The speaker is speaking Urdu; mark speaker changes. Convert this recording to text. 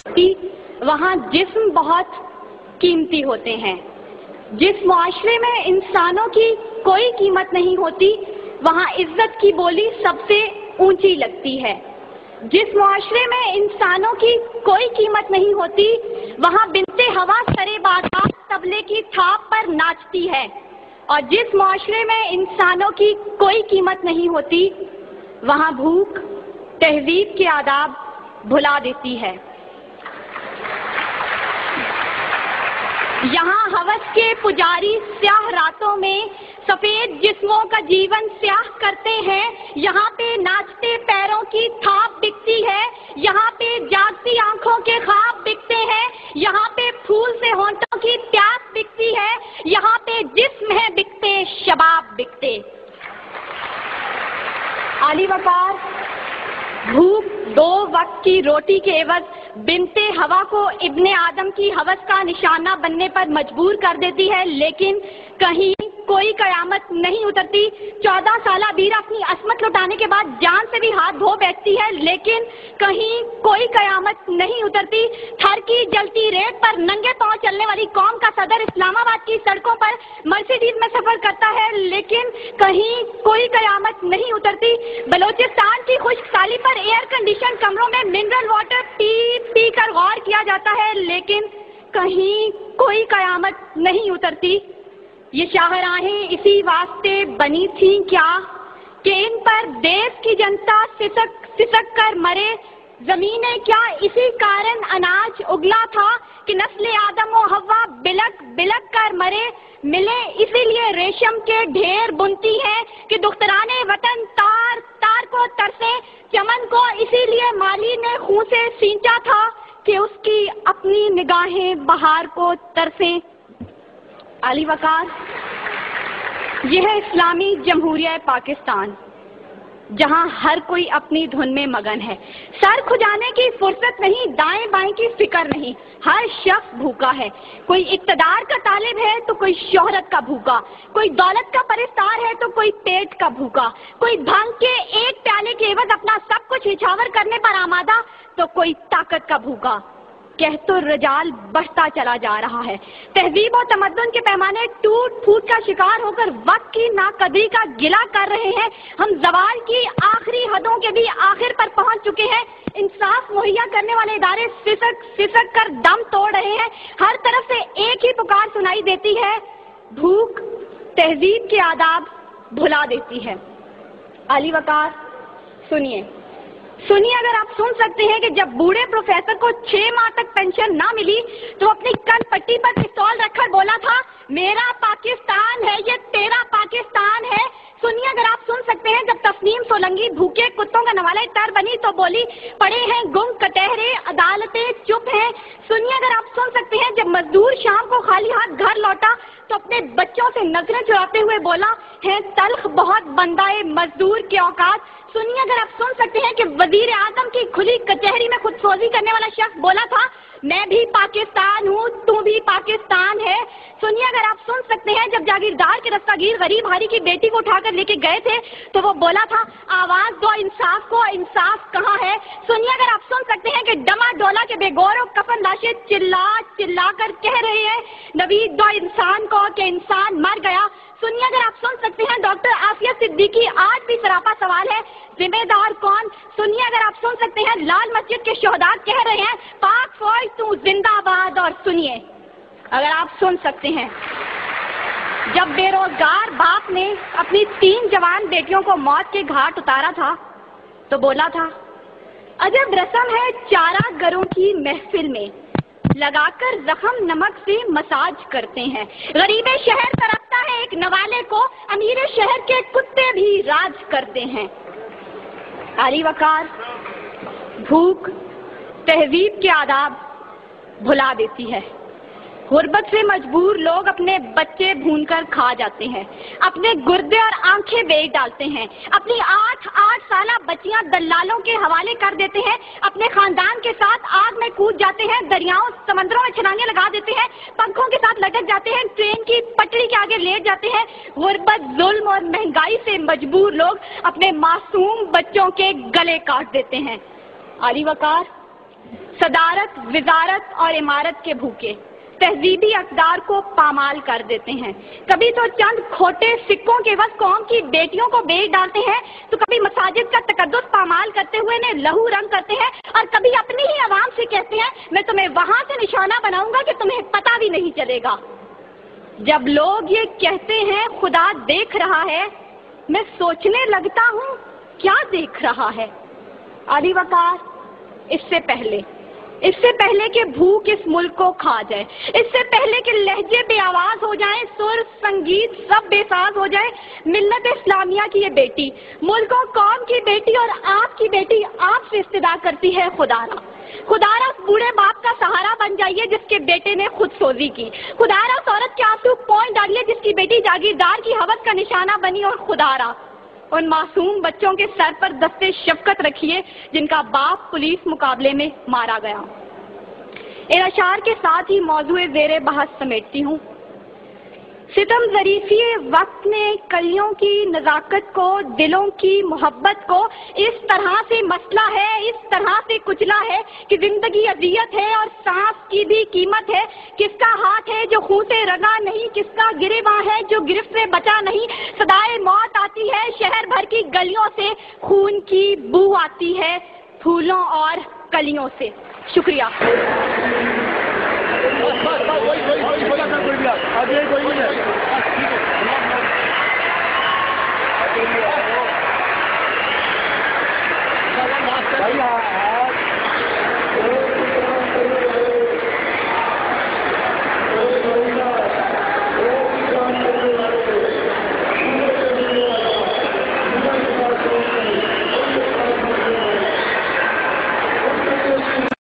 Speaker 1: وہاں جسم بہت قیمتی ہوتے ہیں۔ جس معاشرے میں انسانوں کی کوئی قیمت نہیں ہوتی وہاں عزت کی بولی سب سے اونچی لگتی ہے۔ جس معاشرے میں انسانوں کی کوئی قیمت نہیں ہوتی وہاں بنت ہوا سرے بازار طبلے کی تھاپ پر ناچتی ہے، اور جس معاشرے میں انسانوں کی کوئی قیمت نہیں ہوتی وہاں بھوک تہذیب کے آداب بھلا دیتی ہے۔ یہاں ہوس کے پجاری سیاہ راتوں میں سفید جسموں کا جیون سیاہ کرتے ہیں، یہاں پہ ناچتے پیروں کی تھاپ بکتی ہے، یہاں پہ جاگتی آنکھوں کے خواب بکتے ہیں، یہاں پہ پھول سے ہونٹوں کی پیاس بکتی ہے، یہاں پہ جسم ہے بکتے شباب بکتے۔ عالی وقار بھوک 2 وقت کی روٹی کے عوض بنت ہوا کو ابن آدم کی ہوس کا نشانہ بننے پر مجبور کر دیتی ہے، لیکن کہیں کوئی قیامت نہیں اترتی۔ 14 سالہ بیرا اپنی عصمت لٹانے کے بعد جان سے بھی ہاتھ دھو بیٹھتی ہے، لیکن کہیں کوئی قیامت نہیں اترتی۔ تھر کی جلتی ریت پر ننگے پاؤں چلنے والی قوم کا صدر اسلام آباد کی سڑکوں پر مرسیڈیز میں سفر کرتا ہے، لیکن کہیں کوئی قیامت نہیں اترتی۔ بلوچستان کی خشک سالی پر ایئر کنڈیشن کمروں میں منرل واٹر پی پی کر غور کیا جاتا ہے، لیکن کہیں کوئی قیامت نہیں اترتی۔ یہ شاہراہیں اسی واسطے بنی تھیں کیا کہ ان پر دیس کی جنتا سسک کر مرے؟ زمینیں کیا اسی کارن اناج اگلا تھا کہ نسل آدم و حوا بلک بلک کر مرے؟ ملے اسی لیے ریشم کے ڈھیر بنتی ہیں کہ دخترانے وطن تار تار کو ترسے؟ چمن کو اسی لیے مالی نے خون سے سینچا تھا کہ اس کی اپنی نگاہیں بہار کو ترسیں۔ عالی وقار یہ ہے اسلامی جمہوریہ پاکستان، جہاں ہر کوئی اپنی دھن میں مگن ہے، سر کھجانے کی فرصت نہیں، دائیں بائیں کی فکر نہیں، ہر شخص بھوکا ہے۔ کوئی اقتدار کا طالب ہے تو کوئی شہرت کا بھوکا، کوئی دولت کا پرستار ہے تو کوئی پیٹ کا بھوکا، کوئی بھنگ کے ایک پیالے کے عوض اپنا سب کچھ نچھاور کرنے پر آمادہ تو کوئی طاقت کا بھوکا۔ کہت الرجال بڑھتا چلا جا رہا ہے، تہذیب و تمدن کے پیمانے ٹوٹ پھوٹ کا شکار ہو کر وقت کی ناقدری کا گلہ کر رہے ہیں۔ ہم زوال کی آخری حدوں کے بھی آخر پر پہنچ چکے ہیں۔ انصاف مہیا کرنے والے ادارے سسک کر دم توڑ رہے ہیں۔ ہر طرف سے ایک ہی پکار سنائی دیتی ہے، بھوک تہذیب کے آداب بھلا دیتی ہے۔ عالی وقار سنیے، اگر آپ سن سکتے ہیں کہ جب بوڑھے پروفیسر کو 6 ماہ تک پینشن نہ ملی تو اپنی کن پٹی پر پستول رکھ کر بولا تھا، میرا پاکستان ہے یہ تیرا پاکستان ہے۔ سنیے اگر آپ سن سکتے ہیں جب تسنیم سولنگی بھوکے کتوں کا نوالہ تر بنی تو بولی، پڑے ہیں گم کٹہرے عدالتیں چپ ہیں۔ سنیے اگر آپ سن سکتے ہیں جب مزدور شام کو خالی ہاتھ گھر لوٹا تو اپنے بچوں سے نظریں چراتے ہوئے بولا، ہے تلخ بہت بندائے مزدور کے اوقات۔ سنیے اگر آپ سن سکتے ہیں کہ وزیر اعظم کی کھلی کچہری میں خود سوزی کرنے والا شخص بولا تھا، میں بھی پاکستان ہوں تو بھی پاکستان ہے۔ سنیے اگر آپ سن سکتے ہیں جب جاگیردار کے رستاگیر غریب ہاری کی بیٹی کو اٹھا کر لے کے گئے تھے تو وہ بولا تھا، آواز دو انصاف کو، انصاف کہاں ہے؟ سنیے اگر آپ سن سکتے ہیں کہ ڈما ڈولا کے بے گور و کفن لاشیں چلا چلا کر کہہ رہے ہیں، نوید دو انسان کو کہ انسان مر گیا۔ سنیے اگر آپ سن سکتے ہیں ڈاکٹر عافیہ صدیقی آج بھی سراپا سوال ہے، ذمہ دار کون؟ سنیے اگر آپ سن سکتے ہیں لال مسجد کے شہداء کہہ رہے ہیں، پاک فوج تو زندہ باد۔ اور سنیے اگر آپ سن سکتے ہیں جب بے روزگار باپ نے اپنی 3 جوان بیٹیوں کو موت کے گھاٹ اتارا تھا تو بولا تھا، عجب رسم ہے چارہ گروں کی محفل میں، لگا کر زخم نمک سے مساج کرتے ہیں، غریب شہر ترپتا ہے ایک نوالے کو، امیر شہر کے کتے بھی راج کرتے ہیں۔ عالی وقار بھوک تہذیب کے آداب بھلا دیتی ہے۔ غربت سے مجبور لوگ اپنے بچے بھون کر کھا جاتے ہیں، اپنے گردے اور آنکھیں بیچ ڈالتے ہیں، اپنی 8 سالہ بچیاں دلالوں کے حوالے کر دیتے ہیں، اپنے خاندان کے ساتھ آگ میں کود جاتے ہیں، دریاؤں سمندروں میں چھلانگیں لگا دیتے ہیں، پنکھوں کے ساتھ لٹک جاتے ہیں، ٹرین کی پٹری کے آگے لیٹ جاتے ہیں۔ غربت، ظلم اور مہنگائی سے مجبور لوگ اپنے معصوم بچوں کے گلے کاٹ دیتے ہیں۔ عالی وقار صدارت، وزارت اور عمارت کے بھوکے تہذیبی اقدار کو پامال کر دیتے ہیں. کبھی تو چند کھوٹے سکوں کے عوض قوم کی بیٹیوں کو بیچ ڈالتے ہیں، تو کبھی مساجد کا تقدس پامال کرتے ہوئے انہیں لہو رنگ کرتے ہیں، اور کبھی اپنی ہی عوام سے کہتے ہیں میں تمہیں وہاں سے نشانہ بناؤں گا کہ تمہیں پتہ بھی نہیں چلے گا. جب لوگ یہ کہتے ہیں خدا دیکھ رہا ہے، میں سوچنے لگتا ہوں کیا دیکھ رہا ہے. علی وقار، اس سے پہلے کہ بھوک اس ملک کو کھا جائے، اس سے پہلے کہ لہجے بے آواز ہو جائیں، سر سنگیت سب بے ساز ہو جائے، ملت اسلامیہ کی یہ بیٹی، ملک و قوم کی بیٹی اور آپ کی بیٹی آپ سے استدعا کرتی ہے خدارا اس بوڑھے باپ کا سہارا بن جائیے جس کے بیٹے نے خود سوزی کی. خدارا اس عورت کے آنسو پوئنٹ ڈالیے جس کی بیٹی جاگیردار کی ہوس کا نشانہ بنی. اور خدارا ان معصوم بچوں کے سر پر دستے شفقت رکھیے جن کا باپ پولیس مقابلے میں مارا گیا. ان اشعار کے ساتھ ہی موضوع زیر بحث سمیٹتی ہوں. ستم ظریفی وقت نے کلیوں کی نزاکت کو، دلوں کی محبت کو اس طرح سے مسئلہ ہے، اس طرح سے کچلا ہے کہ زندگی اذیت ہے اور سانس کی بھی قیمت ہے. کس کا ہاتھ ہے جو خون سے رنگا نہیں، کس کا گریباں ہے جو گرفت سے بچا نہیں. صدائے موت آتی ہے شہر بھر کی گلیوں سے، خون کی بو آتی ہے پھولوں اور کلیوں سے. شکریہ.
Speaker 2: بھائی